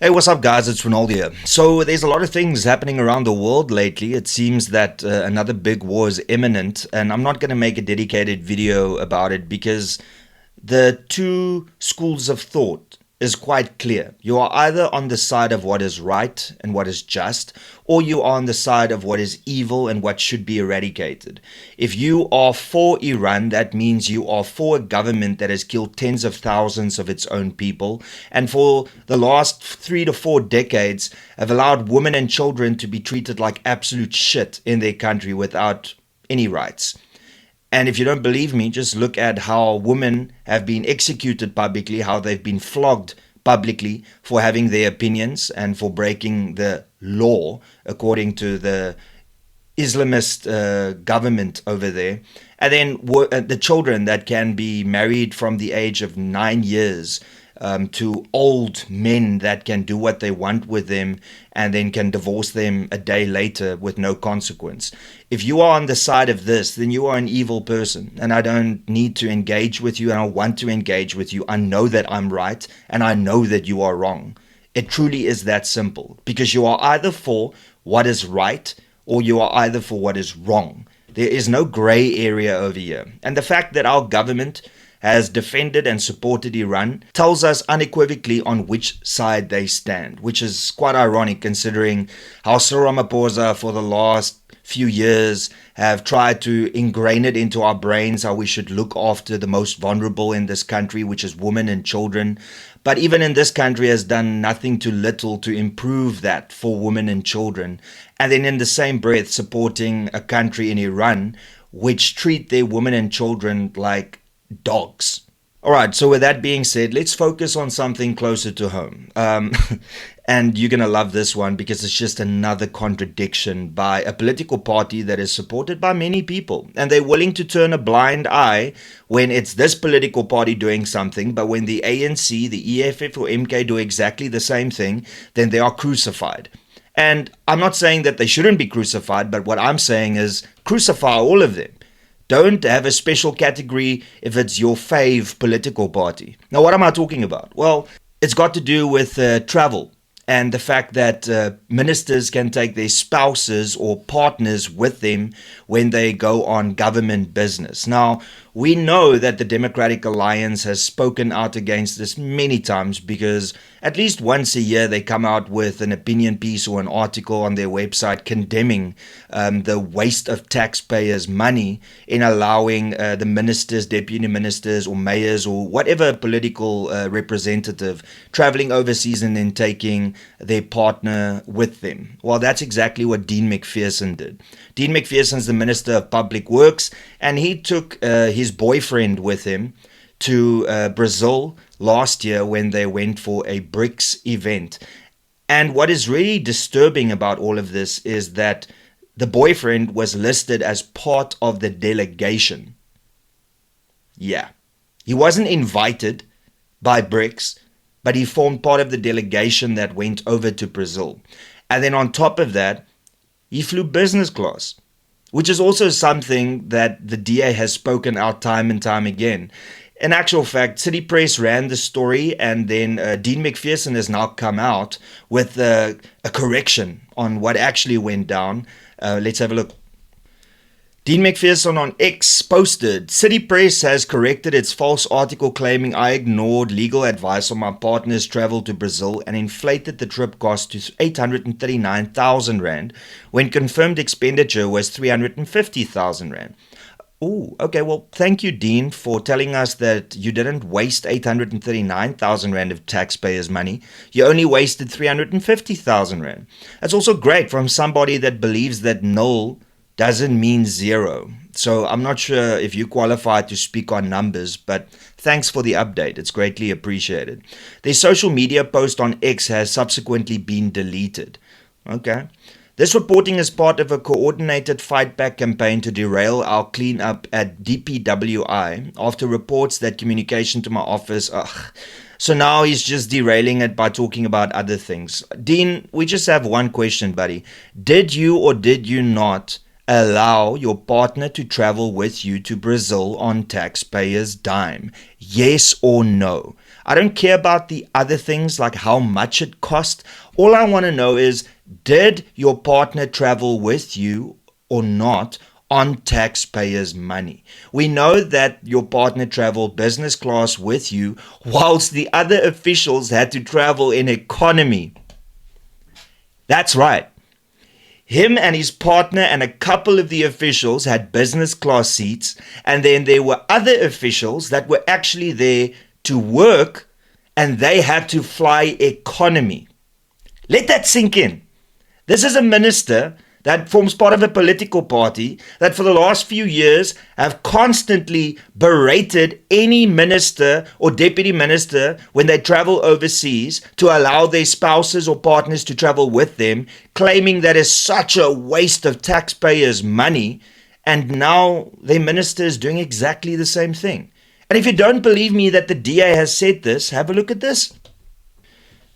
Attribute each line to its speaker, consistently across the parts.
Speaker 1: Hey, what's up, guys? It's Ronaldo here. So, there's a lot of things happening around the world lately. It seems that another big war is imminent, and I'm not going to make a dedicated video about it because the two schools of thought is quite clear. You are either on the side of what is right and what is just, or you are on the side of what is evil and what should be eradicated. If you are for Iran, that means you are for a government that has killed tens of thousands of its own people, and for the last 3 to 4 decades have allowed women and children to be treated like absolute shit in their country without any rights. And if you don't believe me, just look at how women have been executed publicly, how they've been flogged publicly for having their opinions and for breaking the law according to the Islamist government over there. And then the children that can be married from the age of 9 years to old men that can do what they want with them and then can divorce them a day later with no consequence. If you are on the side of this, then you are an evil person, and I don't need to engage with you. I don't want to engage with you. I know that I'm right and I know that you are wrong. It truly is that simple, because you are either for what is right or you are either for what is wrong. There is no gray area over here. And the fact that our government has defended and supported Iran tells us unequivocally on which side they stand, which is quite ironic considering how Cyril Ramaphosa for the last few years have tried to ingrain it into our brains how we should look after the most vulnerable in this country, which is women and children. But even in this country has done nothing to little to improve that for women and children. And then in the same breath supporting a country in Iran which treat their women and children like dogs. All right, so with that being said, let's focus on something closer to home. And you're going to love this one because it's just another contradiction by a political party that is supported by many people. And they're willing to turn a blind eye when it's this political party doing something. But when the ANC, the EFF or MK do exactly the same thing, then they are crucified. And I'm not saying that they shouldn't be crucified, but what I'm saying is crucify all of them. Don't have a special category if it's your fave political party. Now, what am I talking about? Well, it's got to do with travel and the fact that ministers can take their spouses or partners with them when they go on government business. Now, we know that the Democratic Alliance has spoken out against this many times because at least once a year they come out with an opinion piece or an article on their website condemning the waste of taxpayers' money in allowing the ministers, deputy ministers or mayors or whatever political representative traveling overseas and then taking their partner with them. Well, that's exactly what Dean McPherson did. Dean McPherson's the Minister of Public Works, and he took his boyfriend with him to Brazil last year when they went for a BRICS event. And what is really disturbing about all of this is that the boyfriend was listed as part of the delegation. Yeah, he wasn't invited by BRICS, but he formed part of the delegation that went over to Brazil. And then on top of that, he flew business class, which is also something that the DA has spoken out time and time again. In actual fact, City Press ran the story, and then Dean McPherson has now come out with a correction on what actually went down. Let's have a look. Dean McPherson on X posted, City Press has corrected its false article claiming I ignored legal advice on my partner's travel to Brazil and inflated the trip cost to 839,000 Rand when confirmed expenditure was 350,000 Rand. Oh, okay, well, thank you, Dean, for telling us that you didn't waste 839,000 Rand of taxpayers' money. You only wasted 350,000 Rand. That's also great from somebody that believes that null doesn't mean zero. So I'm not sure if you qualify to speak on numbers, but thanks for the update. It's greatly appreciated. Their social media post on X has subsequently been deleted. Okay. This reporting is part of a coordinated fight back campaign to derail our cleanup at DPWI after reports that communication to my office. So now he's just derailing it by talking about other things. Dean, we just have one question, buddy. Did you or did you not allow your partner to travel with you to Brazil on taxpayers' dime? Yes or no? I don't care about the other things like how much it cost. All I want to know is, did your partner travel with you or not on taxpayers' money? We know that your partner traveled business class with you, whilst the other officials had to travel in economy. That's right. Him and his partner and a couple of the officials had business class seats, and then there were other officials that were actually there to work, and they had to fly economy. Let that sink in. This is a minister that forms part of a political party that for the last few years have constantly berated any minister or deputy minister when they travel overseas to allow their spouses or partners to travel with them, claiming that is such a waste of taxpayers' money. And now their minister is doing exactly the same thing. And if you don't believe me that the DA has said this, have a look at this.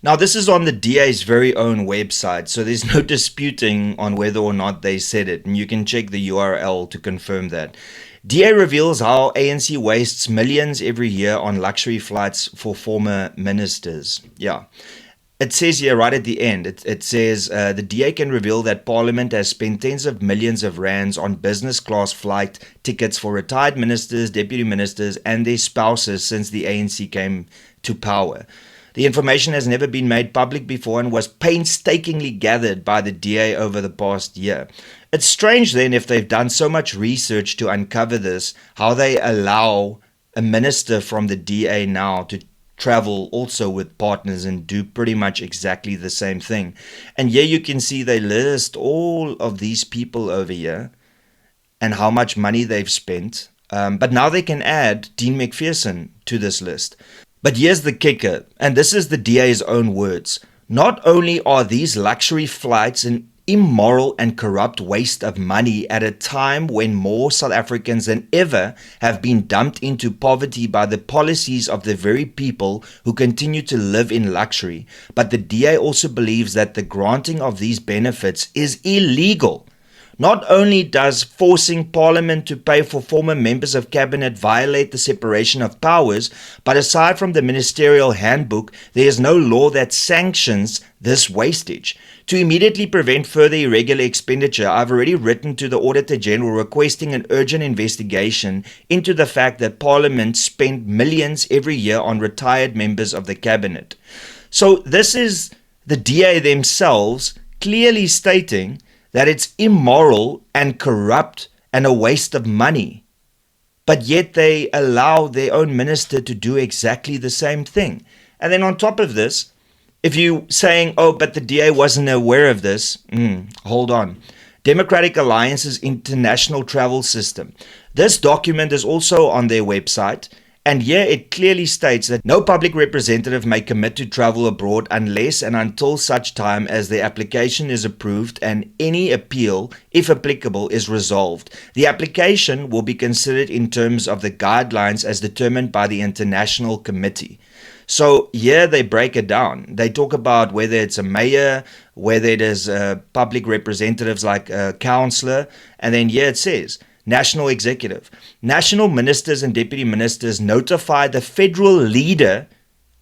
Speaker 1: Now, this is on the DA's very own website, so there's no disputing on whether or not they said it, and you can check the URL to confirm that. DA reveals how ANC wastes millions every year on luxury flights for former ministers. Yeah. It says here right at the end, it says the DA can reveal that Parliament has spent tens of millions of rands on business class flight tickets for retired ministers, deputy ministers, and their spouses since the ANC came to power. The information has never been made public before and was painstakingly gathered by the DA over the past year. It's strange then, if they've done so much research to uncover this, how they allow a minister from the DA now to travel also with partners and do pretty much exactly the same thing. And here you can see they list all of these people over here and how much money they've spent. But now they can add Dean McPherson to this list. But here's the kicker, and this is the DA's own words. Not only are these luxury flights an immoral and corrupt waste of money at a time when more South Africans than ever have been dumped into poverty by the policies of the very people who continue to live in luxury, but the DA also believes that the granting of these benefits is illegal. Not only does forcing Parliament to pay for former members of Cabinet violate the separation of powers, but aside from the ministerial handbook, there is no law that sanctions this wastage. To immediately prevent further irregular expenditure, I've already written to the Auditor General requesting an urgent investigation into the fact that Parliament spent millions every year on retired members of the Cabinet. So this is the DA themselves clearly stating that it's immoral and corrupt and a waste of money. But yet they allow their own minister to do exactly the same thing. And then on top of this, if you're saying, oh, but the DA wasn't aware of this, hold on. Democratic Alliance's international travel system. This document is also on their website. And here it clearly states that no public representative may commit to travel abroad unless and until such time as their application is approved and any appeal, if applicable, is resolved. The application will be considered in terms of the guidelines as determined by the International Committee. So here they break it down. They talk about whether it's a mayor, whether it is public representatives like a councillor, and then here it says, National Executive. National ministers and deputy ministers notify the federal leader,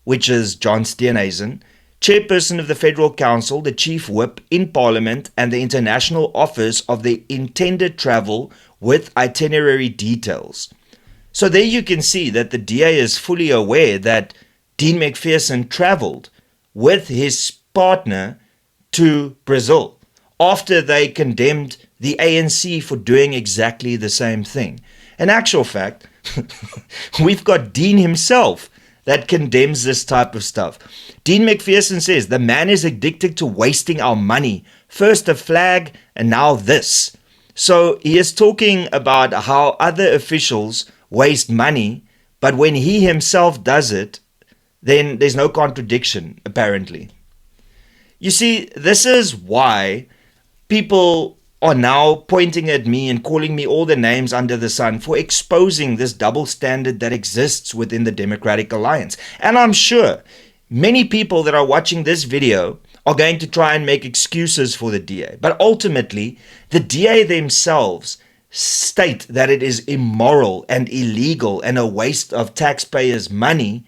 Speaker 1: which is John Steenhuisen, chairperson of the Federal Council, the chief whip in Parliament, and the international office of the intended travel with itinerary details. So there you can see that the DA is fully aware that Dean McPherson traveled with his partner to Brazil after they condemned the ANC for doing exactly the same thing. In actual fact, we've got Dean himself that condemns this type of stuff. Dean McPherson says, the man is addicted to wasting our money. First a flag and now this. So he is talking about how other officials waste money, but when he himself does it, then there's no contradiction, apparently. You see, this is why people are now pointing at me and calling me all the names under the sun for exposing this double standard that exists within the Democratic Alliance. And I'm sure many people that are watching this video are going to try and make excuses for the DA. But ultimately, the DA themselves state that it is immoral and illegal and a waste of taxpayers' money,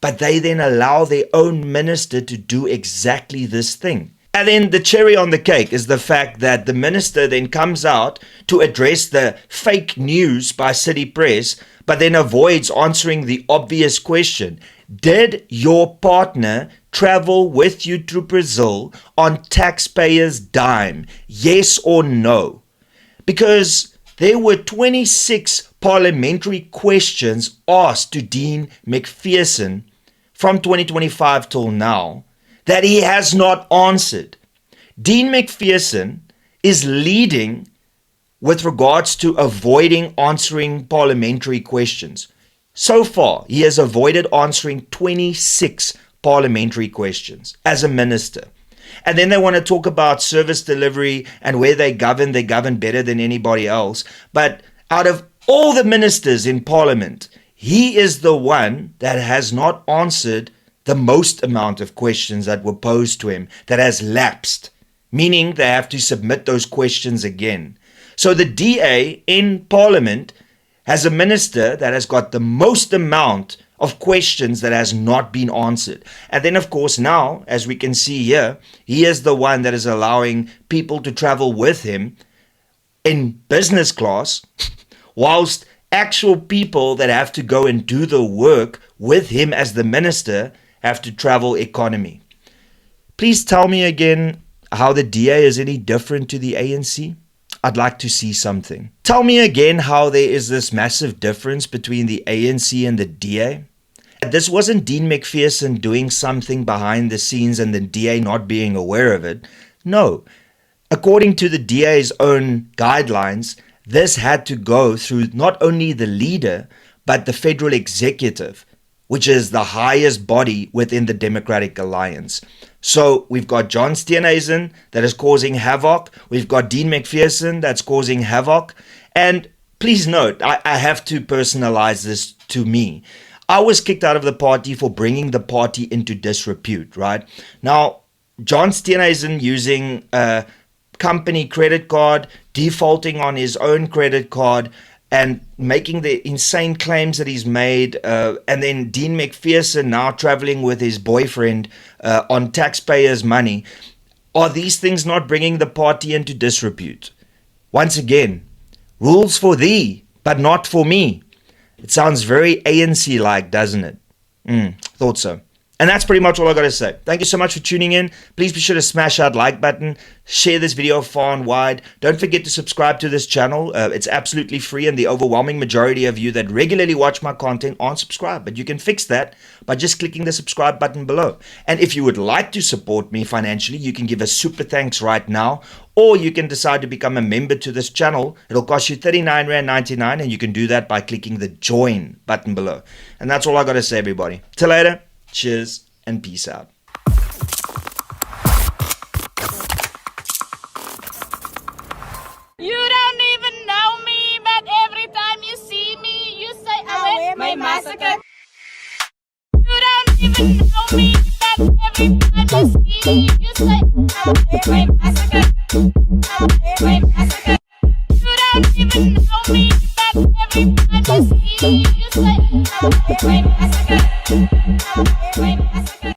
Speaker 1: but they then allow their own minister to do exactly this thing. And then the cherry on the cake is the fact that the minister then comes out to address the fake news by City Press, but then avoids answering the obvious question. Did your partner travel with you to Brazil on taxpayers' dime? Yes or no? Because there were 26 parliamentary questions asked to Dean McPherson from 2025 till now that he has not answered. Dean McPherson is leading with regards to avoiding answering parliamentary questions. So far, he has avoided answering 26 parliamentary questions as a minister. And then they want to talk about service delivery and where they govern better than anybody else. But out of all the ministers in parliament, he is the one that has not answered the most amount of questions that were posed to him, that has lapsed, meaning they have to submit those questions again. So the DA in Parliament has a minister that has got the most amount of questions that has not been answered. And then, of course, now, as we can see here, he is the one that is allowing people to travel with him in business class, whilst actual people that have to go and do the work with him as the minister have to travel economy. Please tell me again how the DA is any different to the ANC. I'd like to see something. Tell me again how there is this massive difference between the ANC and the DA. This wasn't Dean McPherson doing something behind the scenes and the DA not being aware of it. No. According to the DA's own guidelines, this had to go through not only the leader, but the federal executive, which is the highest body within the Democratic Alliance. So we've got John Steenhuisen that is causing havoc. We've got Dean McPherson that's causing havoc. And please note, I have to personalize this to me. I was kicked out of the party for bringing the party into disrepute, right? Now, John Steenhuisen using a company credit card, defaulting on his own credit card, and making the insane claims that he's made, and then Dean McPherson now traveling with his boyfriend on taxpayers' money. Are these things not bringing the party into disrepute? Once again, rules for thee, but not for me. It sounds very ANC-like, doesn't it? Thought so. And that's pretty much all I got to say. Thank you so much for tuning in. Please be sure to smash that like button. Share this video far and wide. Don't forget to subscribe to this channel. It's absolutely free, and the overwhelming majority of you that regularly watch my content aren't subscribed. But you can fix that by just clicking the subscribe button below. And if you would like to support me financially, you can give a super thanks right now. Or you can decide to become a member to this channel. It'll cost you R39.99, and you can do that by clicking the join button below. And that's all I got to say, everybody. Till later. Cheers and peace out.
Speaker 2: You don't even know me, but every time you see me, you say, I wear my massacre. You don't even know me, but every time you see me, you say, I wear my massacre. I wear my massacre. You don't even know me, but every time you see me, you say, I wear my massacre. I wear my massacre.